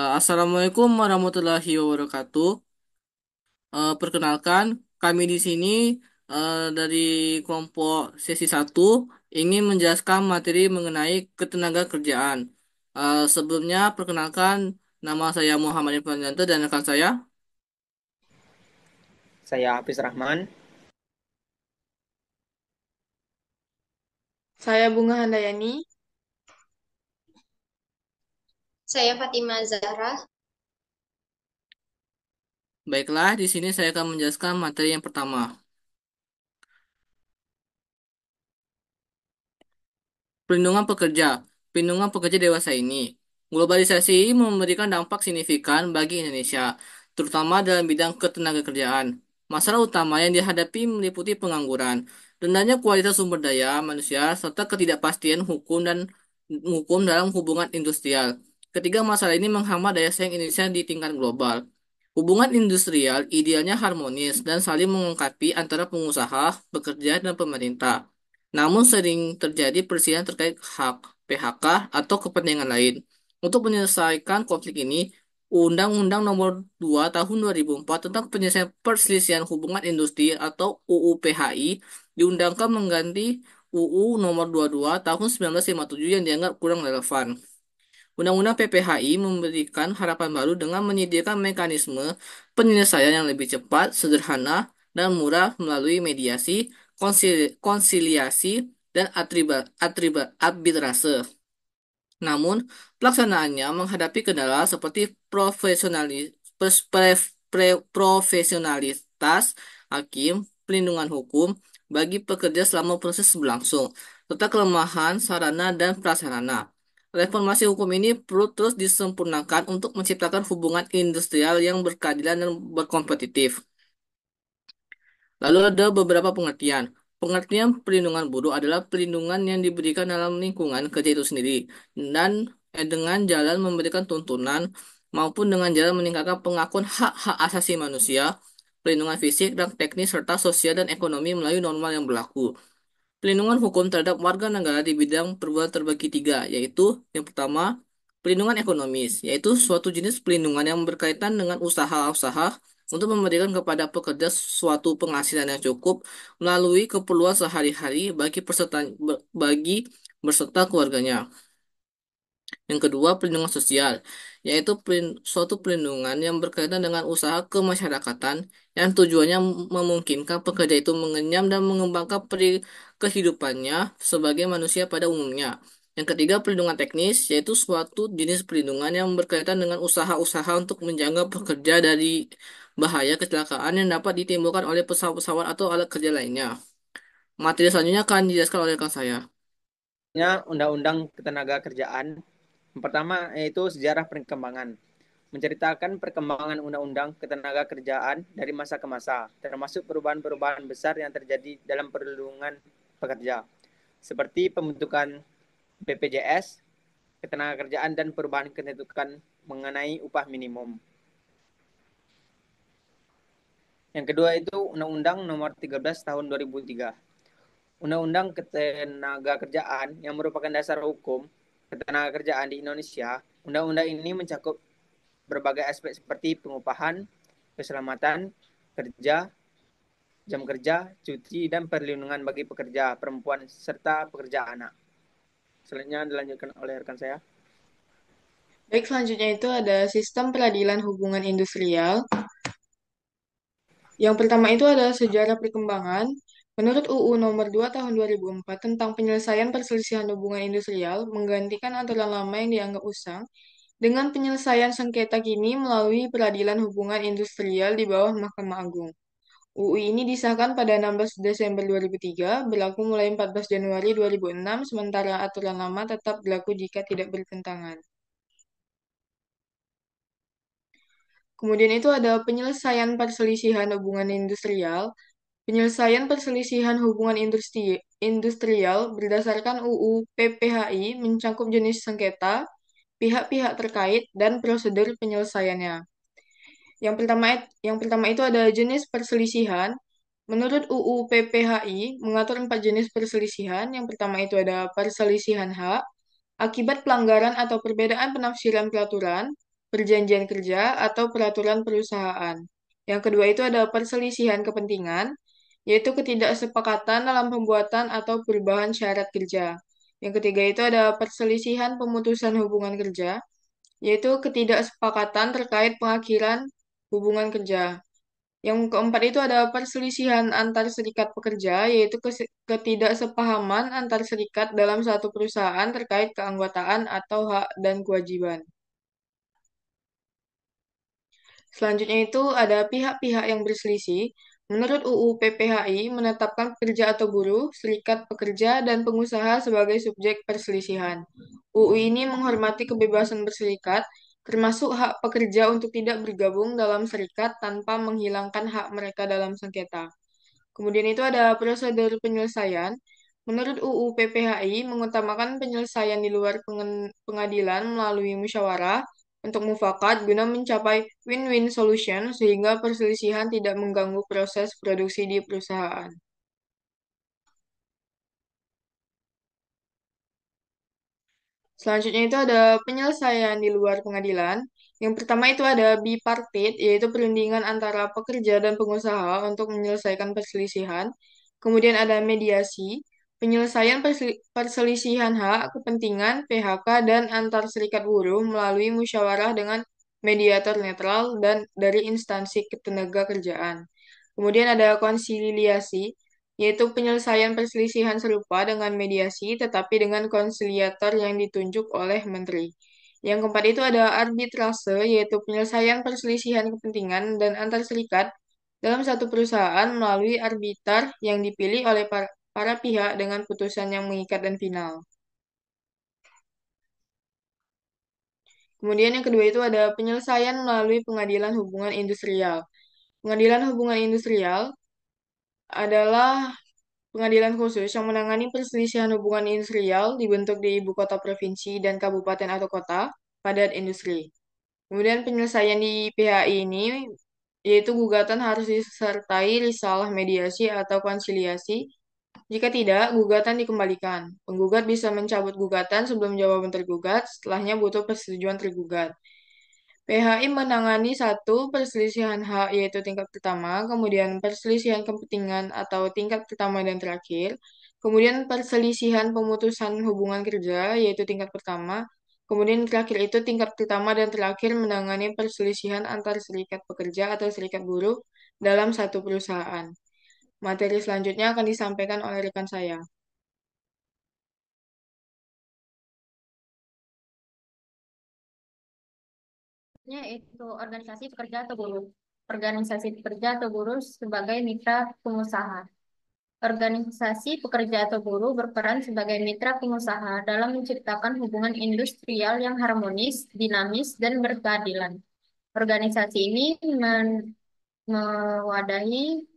Assalamualaikum warahmatullahi wabarakatuh. Perkenalkan, kami di sini dari kelompok sesi satu ingin menjelaskan materi mengenai ketenaga kerjaan. Sebelumnya, perkenalkan, nama saya Muhammad Irfan Janto dan rekan saya. Saya Hafiz Rahman. Saya Bunga Handayani. Saya Fatima Zahra. Baiklah, di sini saya akan menjelaskan materi yang pertama. Perlindungan pekerja. Perlindungan pekerja dewasa ini. Globalisasi memberikan dampak signifikan bagi Indonesia, terutama dalam bidang ketenagakerjaan. Masalah utama yang dihadapi meliputi pengangguran, rendahnya kualitas sumber daya manusia, serta ketidakpastian hukum dalam hubungan industrial. Ketiga masalah ini menghambat daya saing Indonesia di tingkat global. Hubungan industrial idealnya harmonis dan saling melengkapi antara pengusaha, pekerja, dan pemerintah. Namun sering terjadi perselisihan terkait hak, PHK, atau kepentingan lain. Untuk menyelesaikan konflik ini, Undang-Undang Nomor 2 Tahun 2004 tentang penyelesaian perselisihan hubungan industri atau UU PHI diundangkan mengganti UU Nomor 22 Tahun 1957 yang dianggap kurang relevan. Undang-Undang PPHI memberikan harapan baru dengan menyediakan mekanisme penyelesaian yang lebih cepat, sederhana, dan murah melalui mediasi, konsiliasi, dan arbitrase. Namun, pelaksanaannya menghadapi kendala seperti profesionalitas hakim, pelindungan hukum bagi pekerja selama proses berlangsung, serta kelemahan sarana dan prasarana. Reformasi hukum ini perlu terus disempurnakan untuk menciptakan hubungan industrial yang berkeadilan dan berkompetitif. Lalu ada beberapa pengertian. Pengertian perlindungan buruh adalah perlindungan yang diberikan dalam lingkungan kerja itu sendiri dan dengan jalan memberikan tuntunan maupun dengan jalan meningkatkan pengakuan hak-hak asasi manusia, perlindungan fisik dan teknis serta sosial dan ekonomi melalui norma yang berlaku. Pelindungan hukum terhadap warga negara di bidang perbuatan terbagi tiga, yaitu yang pertama, pelindungan ekonomis, yaitu suatu jenis pelindungan yang berkaitan dengan usaha-usaha untuk memberikan kepada pekerja suatu penghasilan yang cukup melalui keperluan sehari-hari bagi beserta keluarganya. Yang kedua, perlindungan sosial, yaitu suatu perlindungan yang berkaitan dengan usaha kemasyarakatan yang tujuannya memungkinkan pekerja itu mengenyam dan mengembangkan kehidupannya sebagai manusia pada umumnya. Yang ketiga, perlindungan teknis, yaitu suatu jenis perlindungan yang berkaitan dengan usaha-usaha untuk menjaga pekerja dari bahaya kecelakaan yang dapat ditimbulkan oleh pesawat-pesawat atau alat kerja lainnya. Materi selanjutnya akan dijelaskan oleh rekan saya. Undang-Undang Ketenagakerjaan. Yang pertama yaitu sejarah perkembangan. Menceritakan perkembangan Undang-Undang Ketenagakerjaan dari masa ke masa, termasuk perubahan-perubahan besar yang terjadi dalam perlindungan pekerja, seperti pembentukan BPJS, Ketenagakerjaan, dan perubahan ketentuan mengenai upah minimum. Yang kedua itu Undang-Undang Nomor 13 Tahun 2003. Undang-Undang Ketenagakerjaan yang merupakan dasar hukum ketenagakerjaan di Indonesia. Undang-undang ini mencakup berbagai aspek seperti pengupahan, keselamatan kerja, jam kerja, cuti, dan perlindungan bagi pekerja perempuan serta pekerja anak. Selanjutnya dilanjutkan oleh rekan saya. Baik, selanjutnya itu ada sistem peradilan hubungan industrial. Yang pertama itu adalah sejarah perkembangan. Menurut UU Nomor 2 Tahun 2004 tentang penyelesaian perselisihan hubungan industrial, menggantikan aturan lama yang dianggap usang dengan penyelesaian sengketa kini melalui peradilan hubungan industrial di bawah Mahkamah Agung. UU ini disahkan pada 16 Desember 2003, berlaku mulai 14 Januari 2006, sementara aturan lama tetap berlaku jika tidak bertentangan. Kemudian itu ada penyelesaian perselisihan hubungan industrial. Penyelesaian perselisihan hubungan industrial berdasarkan UU PPHI mencakup jenis sengketa, pihak-pihak terkait, dan prosedur penyelesaiannya. Yang pertama itu ada jenis perselisihan. Menurut UU PPHI mengatur 4 jenis perselisihan. Yang pertama itu ada perselisihan hak, akibat pelanggaran atau perbedaan penafsiran peraturan, perjanjian kerja, atau peraturan perusahaan. Yang kedua itu ada perselisihan kepentingan, yaitu ketidaksepakatan dalam pembuatan atau perubahan syarat kerja. Yang ketiga itu ada perselisihan pemutusan hubungan kerja, yaitu ketidaksepakatan terkait pengakhiran hubungan kerja. Yang keempat itu ada perselisihan antar serikat pekerja, yaitu ketidaksepahaman antar serikat dalam satu perusahaan terkait keanggotaan atau hak dan kewajiban. Selanjutnya itu ada pihak-pihak yang berselisih. Menurut UU PPHI menetapkan pekerja atau buruh, serikat pekerja, dan pengusaha sebagai subjek perselisihan. UU ini menghormati kebebasan berserikat, termasuk hak pekerja untuk tidak bergabung dalam serikat tanpa menghilangkan hak mereka dalam sengketa. Kemudian itu ada prosedur penyelesaian. Menurut UU PPHI mengutamakan penyelesaian di luar pengadilan melalui musyawarah untuk mufakat guna mencapai win-win solution sehingga perselisihan tidak mengganggu proses produksi di perusahaan. Selanjutnya itu ada penyelesaian di luar pengadilan. Yang pertama itu ada bipartit, yaitu perundingan antara pekerja dan pengusaha untuk menyelesaikan perselisihan. Kemudian ada mediasi, penyelesaian perselisihan hak, kepentingan, PHK, dan antar serikat buruh melalui musyawarah dengan mediator netral dan dari instansi ketenaga kerjaan. Kemudian ada konsiliasi, yaitu penyelesaian perselisihan serupa dengan mediasi, tetapi dengan konsiliator yang ditunjuk oleh menteri. Yang keempat itu ada arbitrase, yaitu penyelesaian perselisihan kepentingan dan antar serikat dalam satu perusahaan melalui arbiter yang dipilih oleh para pihak dengan putusan yang mengikat dan final. Kemudian yang kedua itu ada penyelesaian melalui pengadilan hubungan industrial. Pengadilan hubungan industrial adalah pengadilan khusus yang menangani perselisihan hubungan industrial dibentuk di ibu kota provinsi dan kabupaten atau kota padat industri. Kemudian penyelesaian di PHI ini yaitu gugatan harus disertai risalah mediasi atau konsiliasi. Jika tidak, gugatan dikembalikan. Penggugat bisa mencabut gugatan sebelum jawaban tergugat, setelahnya butuh persetujuan tergugat. PHI menangani satu perselisihan hak yaitu tingkat pertama, kemudian perselisihan kepentingan atau tingkat pertama dan terakhir, kemudian perselisihan pemutusan hubungan kerja yaitu tingkat pertama, kemudian terakhir itu tingkat pertama dan terakhir menangani perselisihan antar serikat pekerja atau serikat buruh dalam satu perusahaan. Materi selanjutnya akan disampaikan oleh rekan saya. Yaitu organisasi pekerja atau buruh. Organisasi pekerja atau buruh sebagai mitra pengusaha. Organisasi pekerja atau buruh berperan sebagai mitra pengusaha dalam menciptakan hubungan industrial yang harmonis, dinamis, dan berkeadilan. Organisasi ini mewadahi,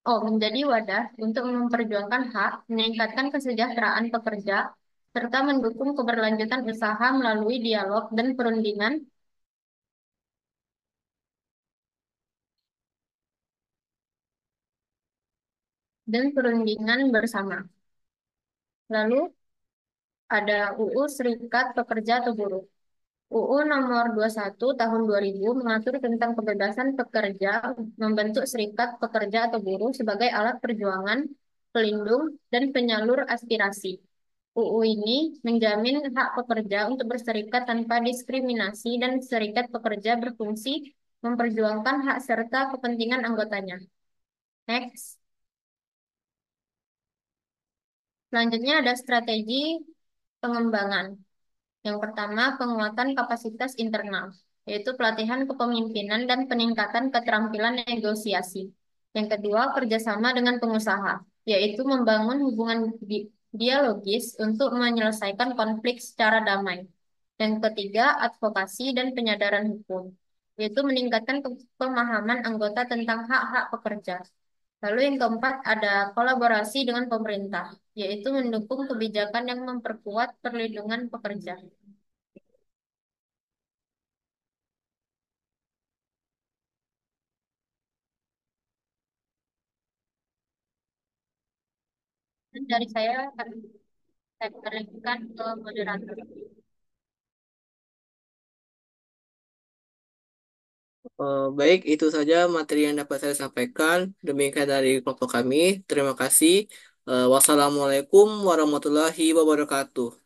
menjadi wadah untuk memperjuangkan hak, meningkatkan kesejahteraan pekerja, serta mendukung keberlanjutan usaha melalui dialog dan perundingan bersama. Lalu ada UU Serikat Pekerja atau Buruh. UU nomor 21 tahun 2000 mengatur tentang kebebasan pekerja membentuk serikat pekerja atau buruh sebagai alat perjuangan, pelindung, dan penyalur aspirasi. UU ini menjamin hak pekerja untuk berserikat tanpa diskriminasi dan serikat pekerja berfungsi memperjuangkan hak serta kepentingan anggotanya. Next. Selanjutnya ada strategi pengembangan. Yang pertama, penguatan kapasitas internal, yaitu pelatihan kepemimpinan dan peningkatan keterampilan negosiasi. Yang kedua, kerjasama dengan pengusaha, yaitu membangun hubungan dialogis untuk menyelesaikan konflik secara damai. Yang ketiga, advokasi dan penyadaran hukum, yaitu meningkatkan pemahaman anggota tentang hak-hak pekerja. Lalu yang keempat ada kolaborasi dengan pemerintah, yaitu mendukung kebijakan yang memperkuat perlindungan pekerja. Dari saya akan saya kembalikan ke moderator. Baik, itu saja materi yang dapat saya sampaikan. Demikian dari kelompok kami. Terima kasih. Wassalamualaikum warahmatullahi wabarakatuh.